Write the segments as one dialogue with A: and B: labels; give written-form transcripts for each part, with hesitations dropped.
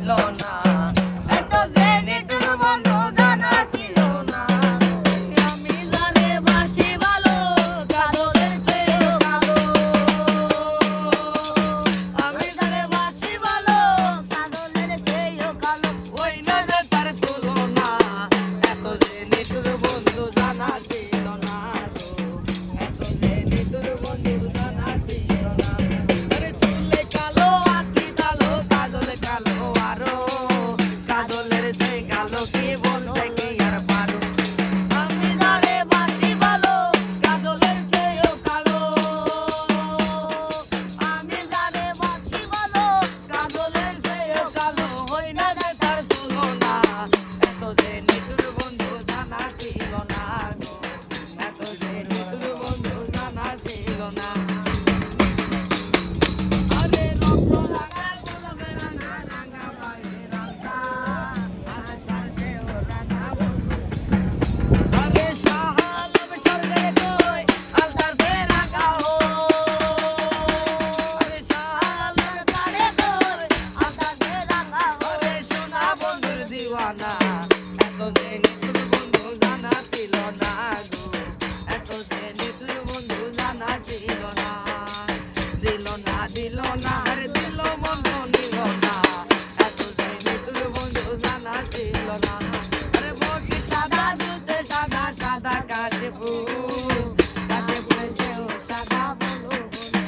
A: ছিল না, এত যে নিঠুর বন্ধু জানা ছিল না। আমি জানে বাসি ভালো কাজলের চেয়েও কালো, আমি জানে বাসি ভালো কাজলের চেয়েও কালো। ওই নজর তার তুলনা, এত যে নিঠুর বন্ধু জানা ছিল না গো, এত যে নিঠুর বন্ধু জানা ছিল না। আরে চুলে কালো আঁকি কালো কাজল কালো আরো, কাজলের চেয়ে কালো কি বলতে কি আর পারো। আমি জানে বাসি ভালো কাজলের চেয়েও কালো, আমি জানে বাসি ভালো কাজলের চেয়েও কালো। হই না যে তার তুলনা, এত যে নিঠুর বন্ধু জানা ছিল না গো, এত যে নিঠুর বন্ধু জানা ছিল না। আরে রক্ত রাঙা গোলাপে রাঙা রাঙা পায়ে রাঙা, আজ কালকেও রাঙা বন্ধু। আরে শাহালাম সরকারে কই আলতার পে রাঙা হো, আরে শাহালাম তারে কই আলতার পে রাঙা হো। আরে সোনা বন্ধুর দিওয়ানা, এত যে নিঠুর বন্ধু জানা ছিল না গো, এত যে নিঠুর বন্ধু জানা ছিল না। দিল না দিল না আরে দিল বন্ধু নিল না, এত যে নিঠুর বন্ধু জানা ছিল না। আরে বটি সাদা জুতে সাদা সাদা কাশে ফুল, কাশে ফুলেছেও সাদা বলো বলো।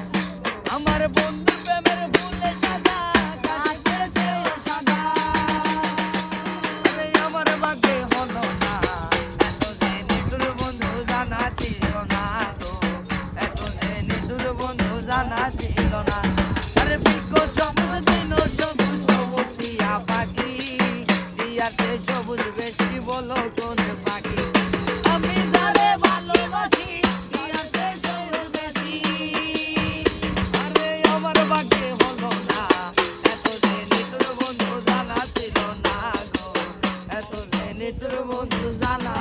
A: আমার বন্ধু প্রেমের ফুলে সাদা, কাশে ফুলেছেও সাদা। আরে আমার ভাগ্যে হলো না, এত যে নিঠুর বন্ধু জানা ছিল না গো, এত যে নিঠুর বন্ধু জানা ছিল না। আরে বৃক্ষ সবুজ দিন সবুজ সবুজ টিয়া পাখি, টিয়াতে সবুজ বেশি বলো কোন পাখি। আমি যারে ভালোবাসি টিয়াতে সবুজ বেশি। আরে আমার ভাগ্যে হলো না, এত যে নিঠুর বন্ধু জানা ছিল না গো, এত যে নিঠুর বন্ধু জানা